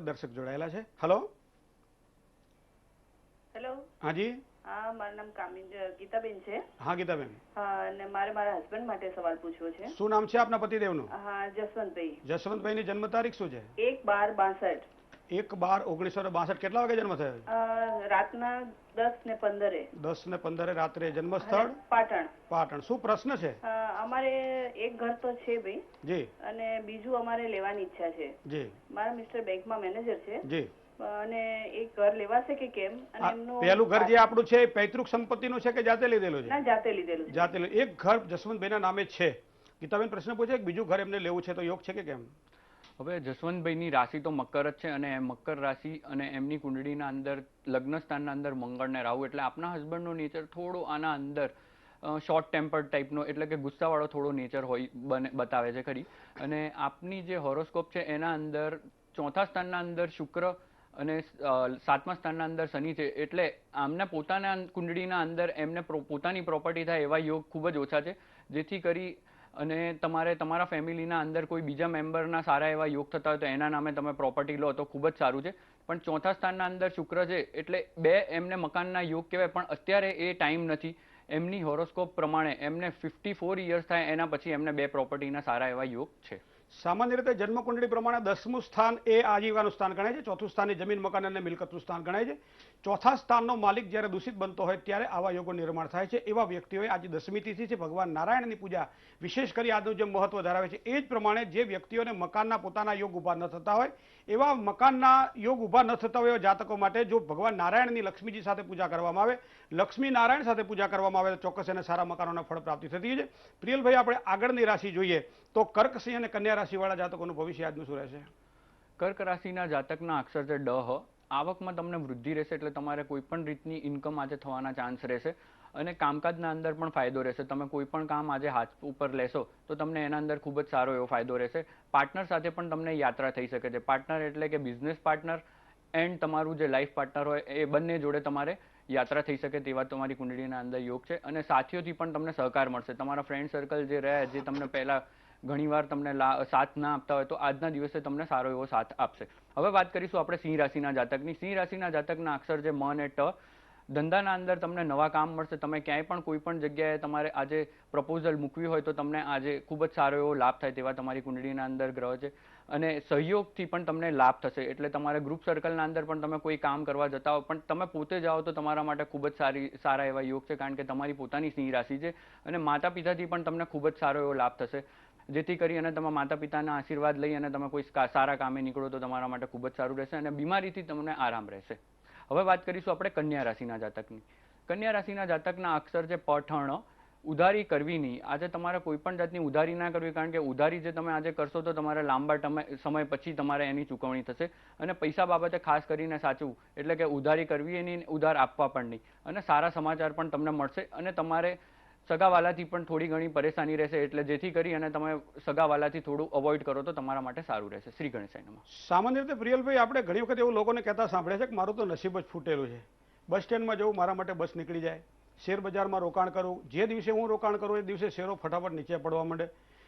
દર્શક જોડાયેલા છે. હેલો. હેલો. હાજી. હા, મારું નામ ગીતાબેન છે. હા ગીતાબેન. હા, અને મારે મારા હસબન્ડ માટે સવાલ પૂછવો છે. શું નામ છે આપના પતિદેવનું? હા, જસવંતભાઈ. જસવંતભાઈની જન્મ તારીખ શું છે? 1/12/62. 1/12/1962. કેટલા વાગે જન્મ થયો? રાતના 10:15. 10:15 રાત્રે. જન્મ સ્થળ? પાટણ. પાટણ. શું પ્રશ્ન છે? અમારે એક ઘર તો છે ભાઈ. જી. અને બીજું અમારે લેવાની ઈચ્છા છે. જી. મારા મિસ્ટર બેંકમાં મેનેજર છે. જી. અને એક ઘર લેવાશે કે કેમ? અને એમનું પહેલું ઘર જે આપણું છે પૈતૃક સંપત્તિનું છે કે જાતે લીધેલું છે? ના, જાતે લીધેલું છે. જાતે. એક ઘર જસવંતભાઈના નામે છે. ગીતાબેન પ્રશ્ન પૂછે, બીજું ઘર એમને લેવું છે તો યોગ છે કે કેમ? હવે જસવંતભાઈની રાશિ તો મકર જ છે, અને મકર રાશિ અને એમની કુંડળીના અંદર લગ્ન સ્થાનના અંદર મંગળ ને રાહુ, એટલે આપના હસબન્ડનો નેચર થોડો આના અંદર શોર્ટ ટેમ્પર ટાઈપનો, એટલે કે ગુસ્સાવાળો થોડો નેચર હોય બતાવે છે ખરી. અને આપની જે હોરોસ્કોપ છે એના અંદર ચોથા સ્થાનના અંદર શુક્ર અને 7મા સ્થાનના અંદર શનિ છે, એટલે આમના પોતાના કુંડળીના અંદર એમને પોતાની પ્રોપર્ટી થાય એવા યોગ ખૂબ જ ઓછા છે. જેથી કરી અને તમારે તમારા ફેમિલીના અંદર કોઈ બીજા મેમ્બરના સારા એવા યોગ થતા હોય તો એના નામે તમે પ્રોપર્ટી લો તો ખૂબ જ સારું છે. પણ ચોથા સ્થાનના અંદર શુક્ર છે, એટલે એમને મકાનના યોગ કહેવાય, પણ અત્યારે એ ટાઈમ નથી. એમની હોરોસ્કોપ પ્રમાણે એમને 54 યર્સ થાય એના પછી એમને 2 પ્રોપર્ટીના સારા એવા યોગ છે. સામાન્ય રીતે જન્મ કુંડળી પ્રમાણે 10મું સ્થાન એ આજીવાનું સ્થાન ગણાય છે. ચોથું સ્થાન એ જમીન મકાન અને મિલકતનું સ્થાન ગણાય છે. ચોથા સ્થાનનો માલિક જ્યારે દૂષિત બનતો હોય ત્યારે આવા યોગો નિર્માણ થાય છે. એવા વ્યક્તિઓએ આજે 10મી તિથિ છે, ભગવાન નારાયણની પૂજા વિશેષ કરી આજનું જે મહત્વ ધરાવે છે એ જ પ્રમાણે જે વ્યક્તિઓને મકાનના પોતાના યોગ ઊભા ન થતા હોય, એવા મકાનના યોગ ઊભા ન થતા હોય એવા જાતકો માટે જો ભગવાન નારાયણની લક્ષ્મીજી સાથે પૂજા કરવામાં આવે, લક્ષ્મી નારાયણ સાથે પૂજા કરવામાં આવે તો ચોક્કસ એને સારા મકાનોના ફળ પ્રાપ્તિ થતી છે. પ્રિયલભાઈ, આપણે આગળની રાશિ જોઈએ તો કર્ક, સિંહ અને કન્યા રાશિવાળા જાતકોનું ભવિષ્ય આજનું શું રહેશે? કર્ક રાશિના જાતકના અક્ષર છે ડ. આવકમાં તમને વૃદ્ધિ રહેશે, એટલે તમારે કોઈ પણ રીતની ઇન્કમ આજે થવાના ચાન્સ રહેશે. અને કામકાજના અંદર પણ ફાયદો રહેશે. તમે કોઈ પણ કામ આજે હાથ ઉપર લેશો તો તમને એના અંદર ખૂબ જ સારો એવો ફાયદો રહેશે. પાર્ટનર સાથે પણ તમને યાત્રા થઈ શકે છે. પાર્ટનર એટલે કે બિઝનેસ પાર્ટનર એન્ડ તમારું જે લાઈફ પાર્ટનર હોય એ બંને જોડે તમારે યાત્રા થઈ શકે તેવા તમારી કુંડળીના અંદર યોગ છે. અને સાથીઓથી પણ તમને સહકાર મળશે. તમારા ફ્રેન્ડ સર્કલ જે રહ્યા, જે તમને પહેલા ઘણીવાર તમને સાથ ના આપતા હોય તો આજના દિવસે તમને સારો એવો સાથ આપશે. હવે વાત કરીશું આપણે સિંહ રાશિના જાતકની. સિંહ રાશિના જાતકના અક્ષર છે મ અને ટ. ધંધાના અંદર તમને નવા કામ મળશે. તમે ક્યાંય પણ કોઈ પણ જગ્યાએ તમારે આજે પ્રપોઝલ મૂકવી હોય તો તમને આજે ખૂબ જ સારો એવો લાભ થાય તેવા તમારી કુંડળીના અંદર ગ્રહ છે. અને સહયોગથી પણ તમને લાભ થશે. એટલે તમારે ગ્રુપ સર્કલના અંદર પણ તમે કોઈ કામ કરવા જતા હો પણ તમે પોતે જાઓ તો તમારા માટે ખૂબ જ સારા એવા યોગ છે, કારણ કે તમારી પોતાની સિંહ રાશિ છે. અને માતા પિતાથી પણ તમને ખૂબ જ સારો એવો લાભ થશે. જેથી કરી અને તમે માતા પિતાના આશીર્વાદ લઈ અને તમે કોઈ સારા કામે નીકળો તો તમારા માટે ખૂબ જ સારું રહેશે અને બીમારીથી તમને આરામ રહેશે. હવે વાત કરીશું આપણે કન્યા રાશિના જાતકની. કન્યા રાશિના જાતકના અક્ષર છે પઠણ. ઉધારી કરવી નહીં. આજે તમારે કોઈ પણ જાતની ઉધારી ના કરવી, કારણ કે ઉધારી જે તમે આજે કરશો તો તમારે લાંબા સમય પછી તમારે એની ચૂકવણી થશે. અને પૈસા બાબતે ખાસ કરીને સાચવું, એટલે કે ઉધારી કરવી નહીં, ઉધાર આપવા પણ નહીં. અને સારા સમાચાર પણ તમને મળશે. અને તમારે સગાવાલાથી પણ થોડી ઘણી પરેશાની રહેશે, એટલે જેથી કરી અને તમે સગાવાલાથી થોડું અવોઇડ કરો તો તમારા માટે સારું રહેશે. શ્રી ગણેશાય નમઃ. સામાન્ય રીતે પ્રિયલભાઈ, આપણે ઘણી વખત એવું લોકોને કહેતા સાંભળે છે કે મારું તો નસીબ જ ફૂટેલું છે. બસ સ્ટેન્ડમાં જવું, મારા માટે બસ નીકળી જાય. શેર બજારમાં રોકાણ કરવું, જે દિવસે હું રોકાણ કરું એ દિવસે શેરો ફટાફટ નીચે પડવા માંડે.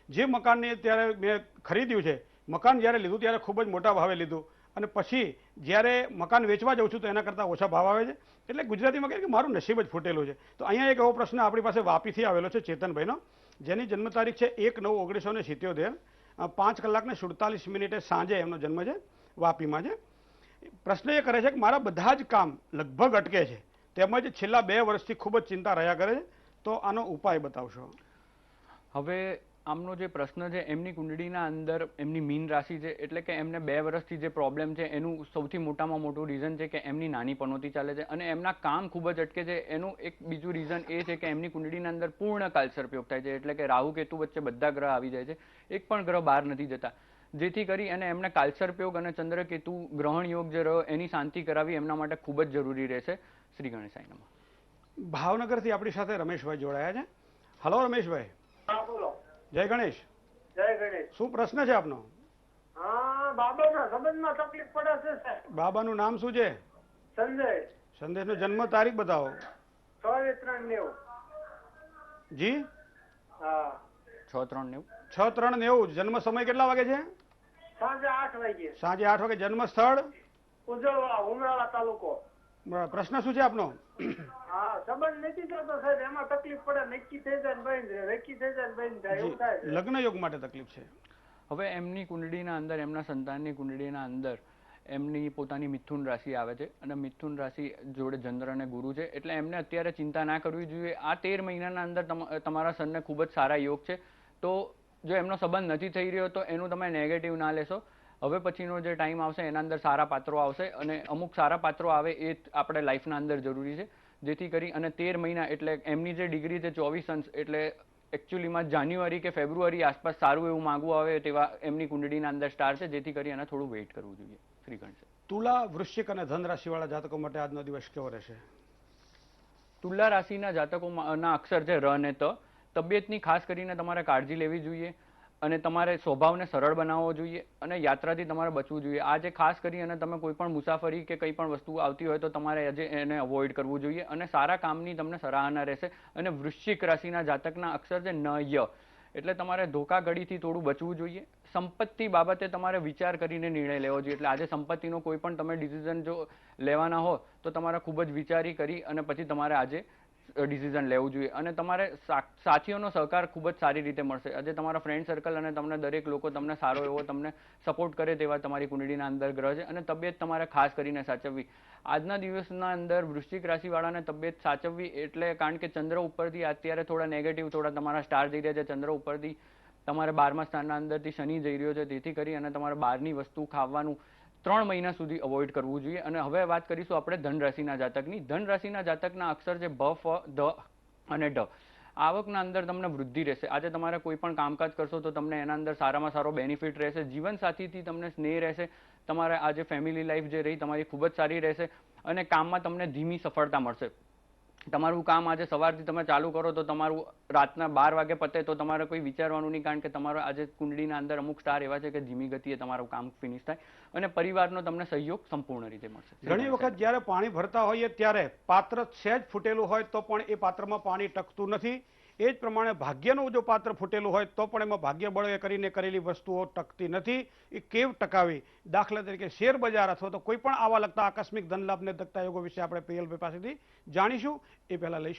જે મકાનને ત્યારે મેં ખરીદ્યું છે, મકાન જ્યારે લીધું ત્યારે ખૂબ જ મોટા ભાવે લીધું અને પછી જ્યારે મકાન વેચવા જાઉં છું તો એના કરતાં ઓછા ભાવ આવે છે. એટલે ગુજરાતીમાં કહે કે મારું નસીબ જ ફૂટેલું છે. તો અહીંયા એક એવો પ્રશ્ન આપણી પાસે વાપીથી આવેલો છે ચેતનભાઈનો, જેની જન્મ તારીખ છે 1/9/1977, 5:47 સાંજે એમનો જન્મ છે, વાપીમાં છે. પ્રશ્ન એ કરે છે કે મારા બધા જ કામ લગભગ અટકે છે, તેમજ છેલ્લા 2 વર્ષથી ખૂબ જ ચિંતા રહ્યા કરે છે, તો આનો ઉપાય બતાવશો? હવે આમનો જે પ્રશ્ન છે, એમની કુંડળીના અંદર એમની મીન રાશિ છે, એટલે કે એમને 2 વર્ષથી જે પ્રોબ્લેમ છે એનું સૌથી મોટામાં મોટું રીઝન છે કે એમની નાની પનોતી ચાલે છે અને એમના કામ ખૂબ જ અટકે છે. એનું એક બીજું રીઝન એ છે કે એમની કુંડળીના અંદર પૂર્ણ કાલસર્પયોગ થાય છે, એટલે કે રાહુ કેતુ વચ્ચે બધા ગ્રહ આવી જાય છે, એક પણ ગ્રહ બહાર નથી જતા. જેથી કરી અને એમને કાલસર્પયોગ અને ચંદ્રકેતુ ગ્રહણ યોગ જે રહ્યો એની શાંતિ કરાવી એમના માટે ખૂબ જ જરૂરી રહેશે. શ્રી ગણેશાય નમઃ. ભાવનગરથી આપણી સાથે રમેશભાઈ જોડાયા છે. હલો રમેશભાઈ. હા બોલો. જય ગણેશ. જય ગણેશ. શું પ્રશ્ન છે આપનો? હા, બાબાના સંબંધમાં તકલીફ પડે છે સાહેબ. બાબાનું નામ શું છે? સંજય. સંદેશનો જન્મ તારીખ બતાવો. 6/3/90. જી? હા. 6/3/90. 6/3/90. જન્મ સમય કેટલા વાગે છે? સાંજે 8 વાગે. સાંજે 8 વાગે. જન્મ સ્થળ? ઉજળવા, ઉમરાળા તાલુકો. પ્રશ્ન શું છે આપનો? હા, સંબંધ નથી થતો સાહેબ, એમાં તકલીફ પડે, નક્કી થઈ જાય ને બંધ રહે, નક્કી થઈ જાય ને બંધ થાય, એવું થાય છે. લગ્ન યોગ માટે તકલીફ છે. હવે એમની કુંડળીના અંદર, એમના સંતાનની કુંડળીના અંદર એમની પોતાની મિથુન રાશિ આવે છે અને મિથુન રાશિ જોડે ચંદ્ર અને ગુરુ છે, એટલે એમને અત્યારે ચિંતા ના કરવી જોઈએ. આ 13 મહિનાના અંદર તમારા સનને ખૂબ જ સારા યોગ છે. તો જો એમનો સંબંધ નથી થઈ રહ્યો તો એનું તમે નેગેટિવ ના લેશો. હવે પછીનો જે ટાઈમ આવશે એના અંદર સારા પાત્રો આવશે અને અમુક સારા પાત્રો આવે એ આપણે લાઈફના અંદર જરૂરી છે, જેથી કરી અને 13 મહિના એટલે એમની જે ડિગ્રી છે 24 અંશ, એટલે એકચ્યુઅલીમાં જાન્યુઆરી કે ફેબ્રુઆરી આસપાસ સારું એવું માગવું આવે તેવા એમની કુંડળીના અંદર સ્ટાર છે, જેથી કરી એને થોડું વેઇટ કરવું જોઈએ. શ્રીગણ છે. તુલા, વૃશ્ચિક અને ધન રાશિવાળા જાતકો માટે આજનો દિવસ કેવો રહેશે? તુલા રાશિના જાતકોના અક્ષર છે ર અને ત. તબિયતની ખાસ કરીને તમારે કાળજી લેવી જોઈએ અને તમારે સ્વભાવને સરળ બનાવવો જોઈએ અને યાત્રાથી તમારે બચવું જોઈએ. આજે ખાસ કરી અને તમે કોઈ પણ મુસાફરી કે કંઈ પણ વસ્તુ આવતી હોય તો તમારે આજે એને અવોઇડ કરવું જોઈએ અને સારા કામની તમને સરાહના રહેશે. અને વૃશ્ચિક રાશિના જાતકના અક્ષર છે ન ય, એટલે તમારે ધોકાધડીથી થોડું બચવું જોઈએ. સંપત્તિ બાબતે તમારે વિચાર કરીને નિર્ણય લેવો જોઈએ. એટલે આજે સંપત્તિનો કોઈ પણ તમે ડિસિઝન જો લેવાના હો તો તમારે ખૂબ જ વિચારી કરી અને પછી તમારે આજે ડિસિઝન લેવું જોઈએ. અને તમારે સાથીઓનો સહકાર ખૂબ જ સારી રીતે મળશે. આજે તમારા ફ્રેન્ડ સર્કલ અને તમને દરેક લોકો તમને સારો એવો તમને સપોર્ટ કરે તેવા તમારી કુંડળીના અંદર ગ્રહ છે અને તબિયત તમારે ખાસ કરીને સાચવવી. આજના દિવસના અંદર વૃશ્ચિક રાશિવાળાને તબિયત સાચવવી એટલે કારણ કે ચંદ્ર ઉપરથી અત્યારે થોડા નેગેટિવ થોડા તમારા સ્ટાર જઈ રહ્યા છે. ચંદ્ર ઉપરથી તમારે 12મા સ્થાનના અંદરથી શનિ જઈ રહ્યો છે, તેથી કરી અને તમારે બહારની વસ્તુ ખાવાનું 3 મહિના સુધી અવોઇડ કરવું જોઈએ. અને હવે વાત કરીશું આપણે ધન રાશિના જાતકની. ધન રાશિના જાતકના અક્ષર છે ભ, ફ, ધ અને ઢ. આવકના અંદર તમને વૃદ્ધિ રહેશે. આજે તમારે કોઈ પણ કામકાજ કરશો તો તમને એના અંદર સારામાં સારો બેનિફિટ રહેશે. જીવનસાથીથી તમને સ્નેહ રહેશે. તમારે આજે ફેમિલી લાઈફ જે રહી તમારી ખૂબ જ સારી રહેશે અને કામમાં તમને ધીમી સફળતા મળશે. તમારું કામ આજે સવારથી તમે ચાલુ કરો તો તમારું રાતના 12 વાગે પતે તો તમારે કોઈ વિચારવાનું નહીં, કારણ કે તમારો આજે કુંડળીના અંદર અમુક સ્ટાર એવા છે કે ધીમી ગતિએ તમારું કામ ફિનિશ થાય અને પરિવારનો તમને સહયોગ સંપૂર્ણ રીતે મળશે. ઘણી વખત જ્યારે પાણી ભરતા હોઈએ ત્યારે પાત્ર સહેજ ફૂટેલું હોય તો પણ એ પાત્રમાં પાણી ટકતું નથી. એ જ પ્રમાણે ભાગ્યનું જો પાત્ર ફૂટેલું હોય તો પણ એમાં ભાગ્ય બળે કરીને કરેલી વસ્તુઓ ટકતી નથી. એ કેવ ટકાવી? દાખલા તરીકે શેર બજાર અથવા તો કોઈ પણ આવા લગતા આકસ્મિક ધન લાભને દગતા યોગો વિશે આપણે પીએલભાઈ પાસેથી જાણીશું. એ પહેલા લઈશું